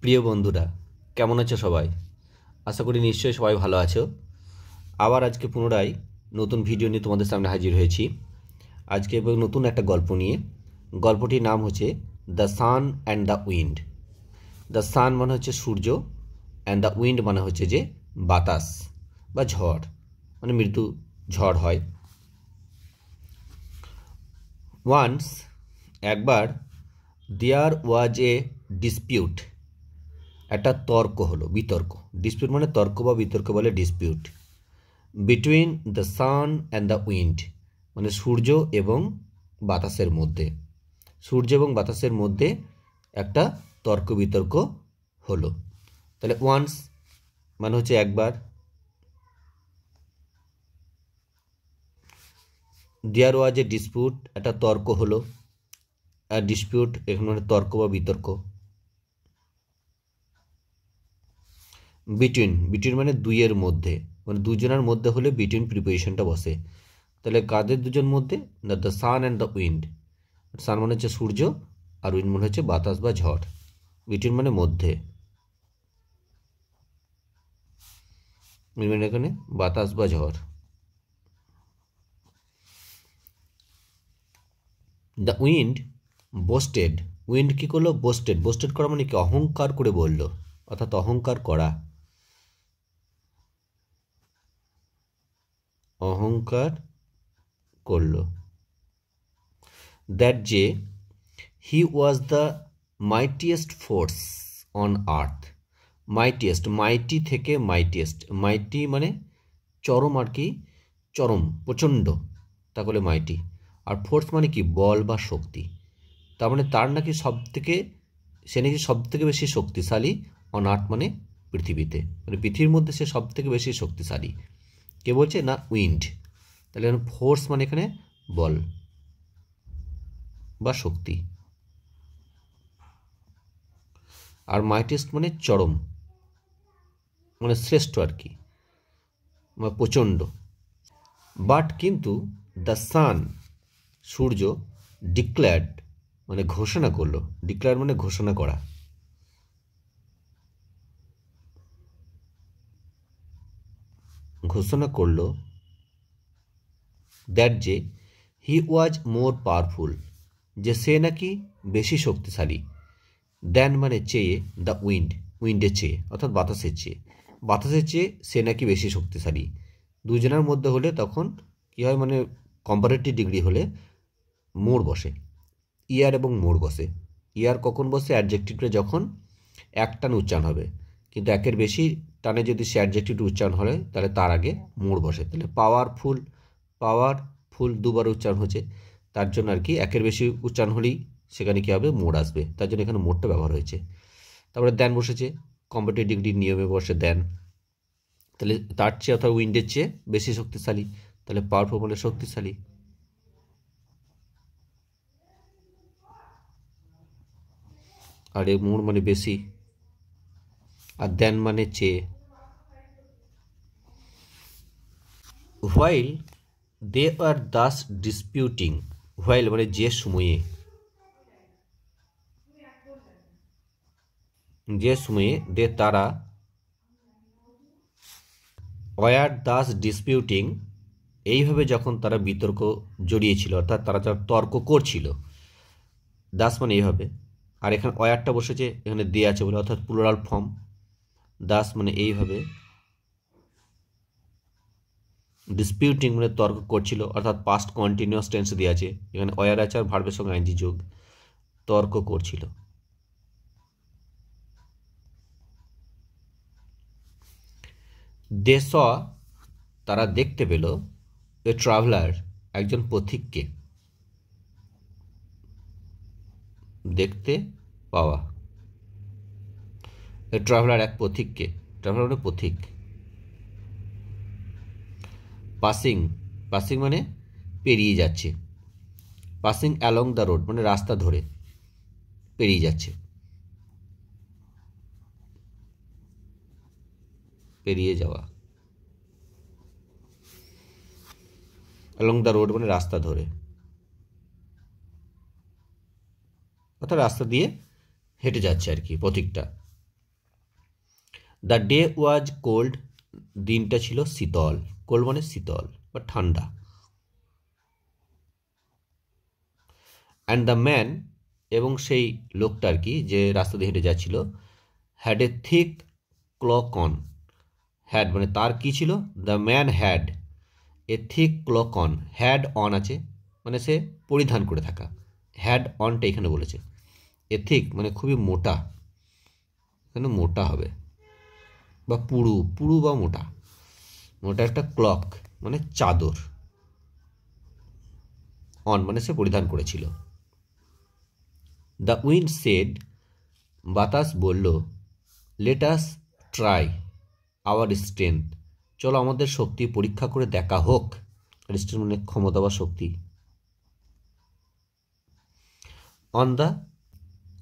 প্রিয় বন্ধুরা, কেমন আছো সবাই? আশা করি নিশ্চয়ই সবাই ভালো আছো। আবার আজকে পুনরায় নতুন ভিডিও নিয়ে তোমাদের সামনে হাজির হয়েছি। আজকে নতুন একটা গল্প নিয়ে। গল্পটির নাম হচ্ছে the sun and the wind. The sun মানে হচ্ছে সূর্য, অ্যান্ড দ্য উইন্ড মানে হচ্ছে যে বাতাস বা ঝড়, মানে মৃদু ঝড় হয়। ওয়ান্স, একবার, দেয়ার ওয়াজ এ ডিসপিউট, একটা তর্ক হলো, বিতর্ক। ডিসপিউট মানে তর্ক বা বিতর্ক বলে dispute. Between the sun and the wind মানে সূর্য এবং বাতাসের মধ্যে। সূর্য এবং বাতাসের মধ্যে একটা তর্ক বিতর্ক হলো। তাহলে ওয়ান্স মানে হচ্ছে একবার, দেয়ার ওয়াজ এ ডিসপিউট একটা তর্ক হলো, আর ডিসপিউট এখানে মানে তর্ক বা বিতর্ক। বিটুইন, বিটুইন মানে দুইয়ের মধ্যে, মানে দুজনের মধ্যে হলে বিটুইন প্রিপোজিশনটা বসে। তাহলে কাদের দুজন মধ্যে? না, the sun and the wind. Sun মানে হচ্ছে সূর্য, আর উইন্ড মানে হচ্ছে বাতাস বা ঝড়। বিটুইন মানে মধ্যে, মানে এখানে বাতাস বা ঝড়। দ্য উইন্ড বোস্টেড, উইন্ড কি করলো? বোস্টেড। বোস্টেড করা মানে কি? অহংকার করে বললো, অর্থাৎ অহংকার করা, অহংকার করলো। দ্যাট যে he was the mightiest force on earth. Mightiest, mighty থেকে মাইটিয়েস্ট। মাইটি মানে চরম আর কি, চরম, প্রচণ্ড, তাহলে মাইটি। আর ফোর্স মানে কি? বল বা শক্তি। তার মানে তার নাকি সব থেকে, সে নাকি সব থেকে বেশি শক্তিশালী অন আর্থ মানে পৃথিবীতে, মানে পৃথিবীর মধ্যে সে সব থেকে বেশি শক্তিশালী। কে বলছে? না, উইন্ড। তাহলে ফোর্স মানে এখানে বল বা শক্তি, আর মাইটেস্ট মানে চরম, মানে শ্রেষ্ঠ আর কি, মানে প্রচণ্ড। বাট কিন্তু দ্য সান সূর্য ডিক্লেয়ার্ড মানে ঘোষণা করলো। ডিক্লেয়ার মানে ঘোষণা করা। ঘোষণা করলো দ্যাট যে হি ওয়াজ মোর পাওয়ারফুল, যে সে নাকি বেশি শক্তিশালী। দেন মানে চেয়ে, দ্য উইন্ড, উইন্ডের চেয়ে অর্থাৎ বাতাসের চেয়ে। বাতাসের চেয়ে সে নাকি বেশি শক্তিশালী। দুজনের মধ্যে হলে তখন কী হয়, মানে কম্পারেটিভ ডিগ্রি হলে মোড় বসে। ইয়ার এবং মোড় বসে। ইয়ার কখন বসে? অ্যাডজেক্টিভটা যখন এক টানে উচ্চারণ হবে, কিন্তু একের বেশি টানে যদি সে অ্যাডজেক্টিভটা উচ্চারণ হয় তাহলে তার আগে মোড় বসে। তাহলে পাওয়ারফুল, পাওয়ারফুল দুবার উচ্চারণ হচ্ছে, তার জন্য আর কি একের বেশি উচ্চারণ হলেই সেখানে কী হবে? মোড় আসবে, তার জন্য এখানে মোড়টা ব্যবহার হয়েছে। তারপরে দেন বসেছে, কম্পারেটিভ ডিগ্রির নিয়মে বসে দেন। তাহলে তার চেয়ে অথবা উইন্ডের চেয়ে বেশি শক্তিশালী, তাহলে পাওয়ারফুল মানে শক্তিশালী। আর এ মোড় মানে বেশি, আর দেন মানে চেয়ে। While they are thus disputing, while মানে যে সময়ে, যে সময়ে, দে তারা, ওয়ার দাস ডিসপিউটিং এইভাবে যখন তারা বিতর্ক জড়িয়েছিল, অর্থাৎ তারা যখন তর্ক করছিল। দাস মানে এইভাবে, আর এখানে ওয়ারটা বসেছে, এখানে দে আছে বলে, অর্থাৎ প্লুরাল ফর্ম। দাস মানে এইভাবে, ডিসপিউটিং মানে তর্ক করছিল, অর্থাৎ পাস্ট কন্টিনিউয়াস টেন্স দিয়ে আছে, এখানে ওয়ার আছে আর ভার্বের সঙ্গে আইনজি যোগ, তর্ক করছিল। দে স, তারা দেখতে পেল, এ ট্রাভেলার, একজন পথিককে। দেখতে পাওয়া, এ ট্রাভেলার এক পথিককে, ট্রাভেলার মানে পথিক। পাসিং, পাসিং মানে পেরিয়ে যাচ্ছে। পাসিং অ্যালং দ্য রোড মানে রাস্তা ধরে পেরিয়ে যাচ্ছে, পেরিয়ে যাওয়া। অ্যালং দ্য রোড মানে রাস্তা ধরে, অর্থাৎ রাস্তা দিয়ে হেঁটে যাচ্ছে আর কি পথিকটা। দ্য ডে ওয়াজ কোল্ড, দিনটা ছিল শীতল। কোল্ড মানে শীতল বা ঠান্ডা। অ্যান্ড দ্য ম্যান, এবং সেই লোকটা আর কি যে রাস্তা দিয়ে হেঁটে যাচ্ছিল, had a thick clock on. Had মানে তার কি ছিল, the man had a thick clock on. Had on আছে মানে সে পরিধান করে থাকা, হ্যাড অনটা এখানে বলেছে। এ থিক মানে খুবই মোটা, এখানে মোটা হবে, বা পুরু, পুরু বা মোটা, মোটা একটা ক্লক মানে চাদর। অন মানে সে পরিধান করেছিল। দ্য উইন্ড সেড, বাতাস বলল, let us try our strength, চলো আমাদের শক্তি পরীক্ষা করে দেখা হোক। স্ট্রেংথ মানে ক্ষমতা বা শক্তি। অন দ্য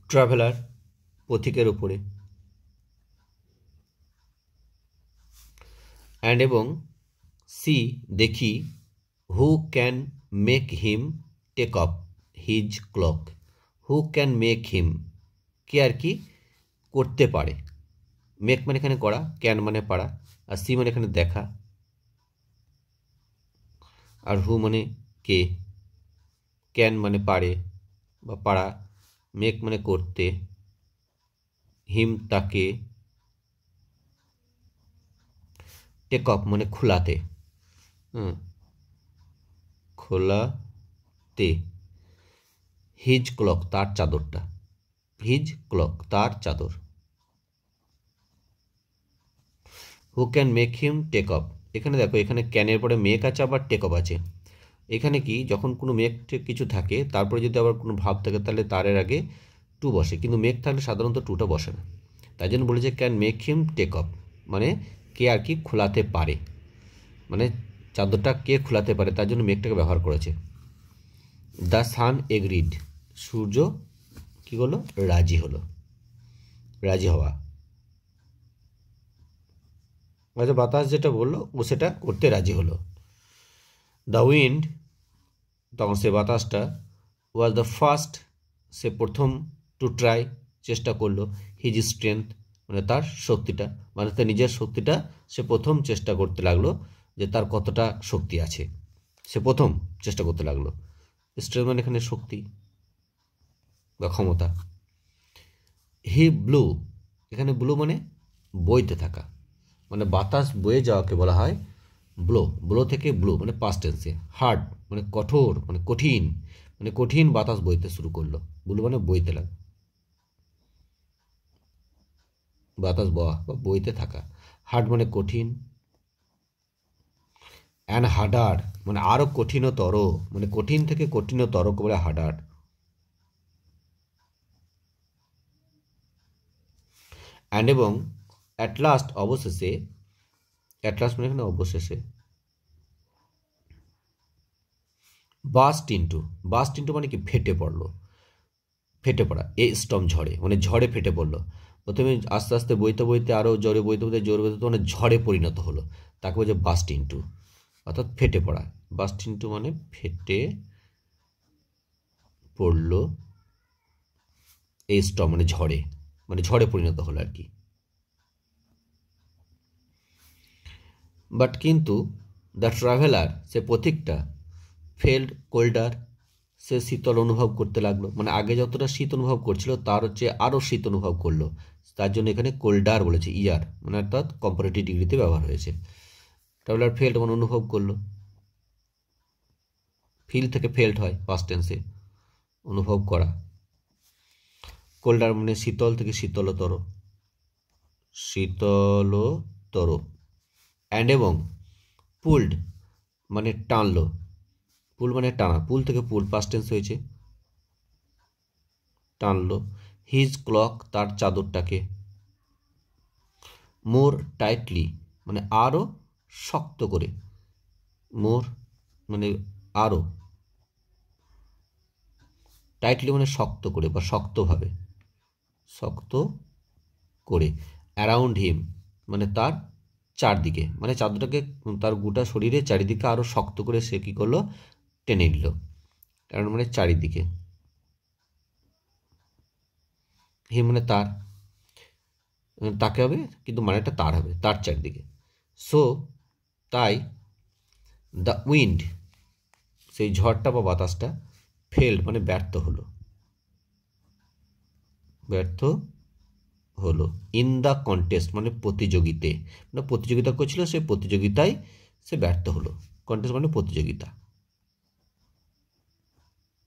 ট্রাভেলার, পথিকের উপরে। অ্যান্ড এবং সি দেখি, who can make him take off his cloak. Who can make him, কে আর কি করতে পারে। মেক মানে এখানে করা, ক্যান মানে পারা, আর সি মানে এখানে দেখা, আর হু মানে কে, ক্যান মানে পারে বা পারা, মেক মানে করতে, হিম তাকে, টেক অফ মানে খোলাতে, খোলাতে, হিজ ক্লক তার চাদরটা, হিজ ক্লক তার চাদর। Who can make him take off, এখানে দেখো এখানে ক্যানের পরে মেক আছে আবার টেক অফ আছে। এখানে কি যখন কোনো মেক কিছু থাকে তারপরে যদি আবার কোনো ভাব থাকে তাহলে তারের আগে টু বসে, কিন্তু মেক থাকলে সাধারণত টুটা বসে না। তাই জন্য বলেছে can make him take off, মানে কে আর কি খোলাতে পারে, মানে চাদরটা কে খোলাতে পারে, তার জন্য মেঘটাকে ব্যবহার করেছে। দ্য সান এগ্রিড, সূর্য কি হলো, রাজি হলো, রাজি হওয়া, আচ্ছা বাতাস যেটা বললো ও সেটা করতে রাজি হলো। দ্য উইন্ড, তখন সে বাতাসটা, ওয়াজ দ্য ফার্স্ট, সে প্রথম, টু ট্রাই চেষ্টা করলো, হিজ স্ট্রেংথ মানে তার শক্তিটা, মানে তার নিজের শক্তিটা সে প্রথম চেষ্টা করতে লাগলো, যে তার কতটা শক্তি আছে, সে প্রথম চেষ্টা করতে লাগলো। স্ট্রেংথ মানে এখানে শক্তি বা ক্ষমতা। হি ব্লু, এখানে ব্লু মানে বইতে থাকা, মানে বাতাস বয়ে যাওয়াকে বলা হয় ব্লো। ব্লো থেকে ব্লু মানে পাস্ট টেন্সে। হার্ড মানে কঠোর, মানে কঠিন, মানে কঠিন বাতাস বইতে শুরু করলো। ব্লু মানে বইতে লাগে, বাতাস বওয়া বা বইতে থাকা। হার্ড মানে কঠিন, অ্যান্ড হার্ডার মানে আরো কঠিনতর, মানে কঠিন থেকে কঠিনতর করে হার্ডার। অ্যান্ড এবং অ্যাট লাস্ট অবশেষে, অ্যাট লাস্ট মানে এখানে অবশেষে, বাস্ট ইন্টু, বাস্ট ইন্টু মানে কি ফেটে পড়লো, ফেটে পড়া। এ স্টর্ম ঝড়ে, মানে ঝড়ে ফেটে পড়লো। প্রথমে আস্তে আস্তে বইতে বইতে আরও জোরে বইতে বইতে জোরে বইতে মানে ঝড়ে পরিণত হলো, তাকে বলছে বাস্ট ইন্টু, অর্থাৎ ফেটে পড়া। বাস্ট ইন্টু মানে ফেটে পড়লো, এই স্টর্ম মানে ঝড়ে পরিণত হলো আর কি। বাট কিন্তু দ্য ট্রাভেলার, সে পথিকটা, ফেল্ড কোল্ডার, সে শীতল অনুভব করতে লাগলো, মানে আগে যতটা শীত অনুভব করছিল তার হচ্ছে আরও শীত অনুভব করলো, তার জন্য এখানে কোল্ডার বলেছে, ইয়ার মানে অর্থাৎ কম্পারেটিভ ডিগ্রিতে ব্যবহার হয়েছে। ট্রাভেলার ফেল্ড মানে অনুভব করলো, ফিল থেকে ফেল্ড হয় পাস্ট টেন্সে, অনুভব করা। কোল্ডার মানে শীতল থেকে শীতলতর, শীতলতর। অ্যান্ড এবং পুলড মানে টানলো, পুল মানে টানা, পুল থেকে পুল পাস্ট টেন্স হয়েছে, টানলো। হিজ ক্লক তার চাদরটাকে, মোর টাইটলি মানে আরও শক্ত করে, মোর মানে আরও, টাইটলি মানে শক্ত করে বা শক্তভাবে, শক্ত করে। অ্যারাউন্ড হিম মানে তার চারদিকে, মানে চাদরটাকে তার গোটা শরীরে চারিদিকে আরও শক্ত করে সে কী করলো, টেনে নিল। অ্যারাউন্ড মানে চারিদিকে, হিম মানে তার। তাকে হবে, কিন্তু মানেটা তার হবে, তার চারদিকে। সো তাই দ্য উইন্ড, সেই ঝড়টা বা বাতাসটা, ফেল্ড মানে ব্যর্থ হলো, ব্যর্থ হলো ইন দ্য কন্টেস্ট মানে প্রতিযোগিতে, মানে প্রতিযোগিতা করছিল, সেই প্রতিযোগিতায় সে ব্যর্থ হলো। কন্টেস্ট মানে প্রতিযোগিতা,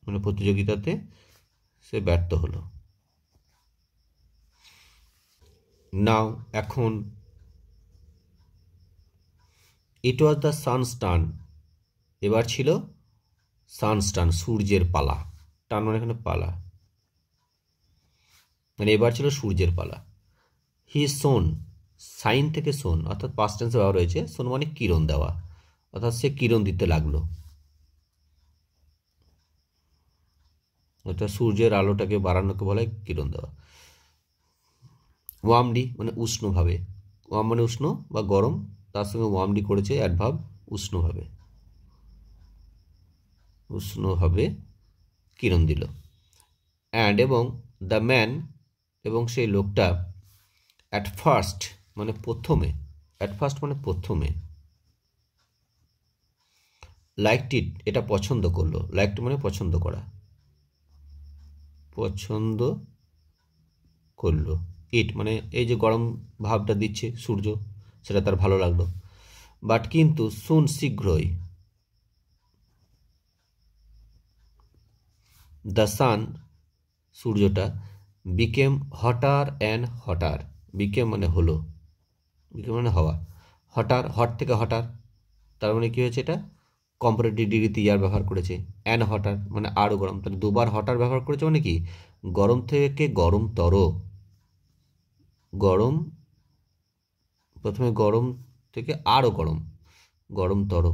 মানে প্রতিযোগিতাতে সে ব্যর্থ হলো। নাও এখন, ইট ওয়াজ দ্য সানস টার্ন, এবার ছিল সানস টার্ন, সূর্যের পালা। টার্ন মানে এখানে পালা, মানে এবার ছিল সূর্যের পালা। হি সোন, সাইন থেকে সোন অর্থাৎ পাস্ট টেন্সে ব্যবহার হয়েছে। সোন মানে কিরণ দেওয়া, অর্থাৎ সে কিরণ দিতে লাগলো, অর্থাৎ সূর্যের আলোটাকে বাড়ানোকে বলা হয় কিরণ দেওয়া। ওয়ার্মলি মানে উষ্ণভাবে, ওয়ার্ম মানে উষ্ণ বা গরম, তার সঙ্গে ওয়ার্মলি করেছে অ্যাডভার্ব, উষ্ণভাবে, উষ্ণভাবে কিরণ দিল। অ্যান্ড এবং দ্য ম্যান, এবং সেই লোকটা, অ্যাট ফার্স্ট মানে প্রথমে, অ্যাট ফার্স্ট মানে প্রথমে, লাইকড ইট এটা পছন্দ করলো, লাইকড মানে পছন্দ করা, পছন্দ করলো। ইট মানে এই যে গরম ভাবটা দিচ্ছে সূর্য, সেটা তার ভালো লাগলো। বাট কিন্তু সুন শীঘ্রই, দ্য সান সূর্যটা, বিকেম হটার অ্যান্ড হটার, বিকেম মানে হলো, বিকেম মানে হওয়া, হটার হট থেকে হটার, তার মানে কী হয়েছে, এটা কম্পারেটিভ ডিগ্রিতে ইয়ার ব্যবহার করেছে। অ্যান্ড হটার মানে আরও গরম, তাহলে দুবার হটার ব্যবহার করেছে, মানে কি গরম থেকে গরমতর, গরম, প্রথমে গরম থেকে আরও গরম, গরমতর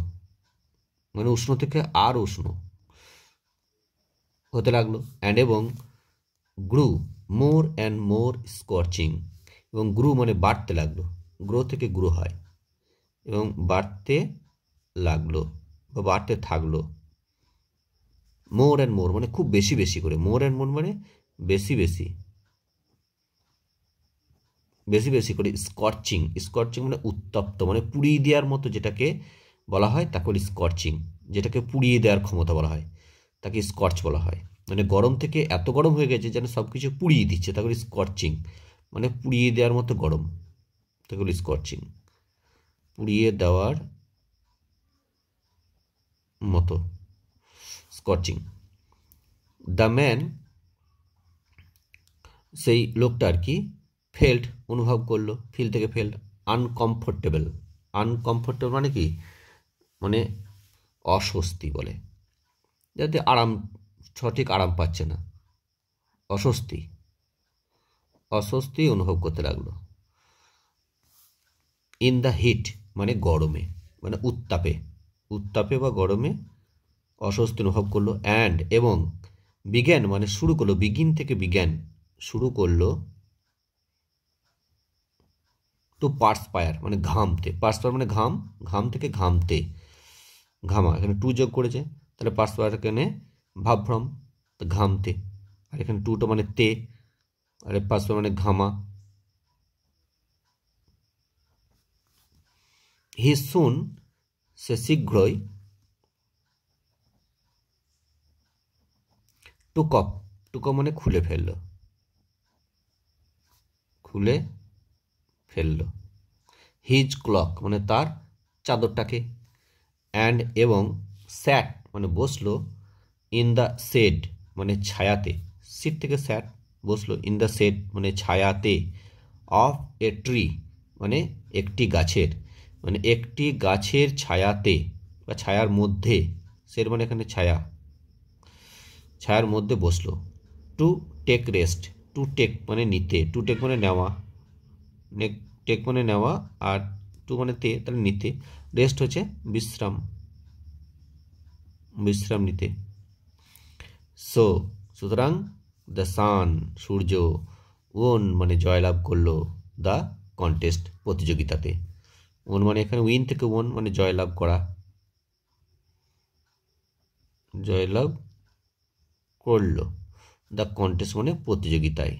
মানে উষ্ণ থেকে আরও উষ্ণ হতে লাগলো। অ্যান্ড এবং grew more and more scorching, এবং গ্রু মানে বাড়তে লাগলো, গ্রো থেকে গ্রো হয়, এবং বাড়তে লাগলো বা বাড়তে থাকলো। মোর অ্যান্ড মোর মানে খুব বেশি বেশি করে, মোর অ্যান্ড মোর মানে বেশি বেশি, বেশি বেশি করে। স্কর্চিং, স্কর্চিং মানে উত্তপ্ত, মানে পুড়িয়ে দেওয়ার মতো যেটাকে বলা হয় তাকে বলি স্কর্চিং, যেটাকে পুড়িয়ে দেওয়ার ক্ষমতা বলা হয় তাকে স্কর্চ বলা হয়। মানে গরম থেকে এত গরম হয়ে গেছে যেন সব কিছু পুড়িয়ে দিচ্ছে, তাকে বলি স্কর্চিং, মানে পুড়িয়ে দেওয়ার মতো গরম, তাকে বলি স্কর্চিং, পুড়িয়ে দেওয়ার মতো, স্কর্চিং। দ্য ম্যান সেই লোকটা আর কি, ফেল্ট অনুভব করলো, ফিল থেকে ফেল্ট, আনকমফোর্টেবল, আনকমফোর্টেবল মানে কি, মানে অস্বস্তি বলে, যাতে আরাম, সঠিক আরাম পাচ্ছে না, অস্বস্তি, অস্বস্তি অনুভব করতে লাগলো। ইন দ্য হিট মানে গরমে, মানে উত্তাপে, উত্তাপে বা গরমে অস্বস্তি অনুভব করলো। অ্যান্ড এবং বিজ্ঞান মানে শুরু করলো, বিগিন থেকে বিজ্ঞান শুরু করলো, টু পার্সপায়ার মানে ঘামতে, পার্সপায়ার মানে ঘাম, ঘাম থেকে ঘামতে, ঘামা, এখানে টু যোগ করেছে, তাহলে পার্সপায়ার এখানে ভাবভ্রম, ঘামতে, আর এখানে টুটা মানে তে, আর পার্সপায়ার মানে ঘামা। হি সুন সে শীঘ্রই, টুক অফ, টুক অফ মানে খুলে ফেললো, খুলে ফেললো। হিজ ক্লক মানে তার চাদরটাকে। অ্যান্ড এবং স্যাট মানে বসলো, ইন দ্য শেড মানে ছায়াতে, সিট থেকে স্যাট বসলো, ইন দ্য শেড মানে ছায়াতে, অফ এ ট্রি মানে একটি গাছের, মানে একটি গাছের ছায়াতে বা ছায়ার মধ্যে, শেড মানে এখানে ছায়া, ছায়ার মধ্যে বসলো। To take rest, to take মানে নিতে, টু টেক মানে নেওয়া, টেক মানে নেওয়া, আর টু মানে তে, তাহলে নিতে, রেস্ট হচ্ছে বিশ্রাম, বিশ্রাম নিতে। সো সুতরাং দ্য সান সূর্য, ওন মানে জয়লাভ করলো, দ্য কন্টেস্ট প্রতিযোগিতাতে, ওন মানে এখানে উইন থেকে ওন মানে জয়লাভ করা, জয়লাভ করলো, দ্য কন্টেস্ট মানে প্রতিযোগিতায়।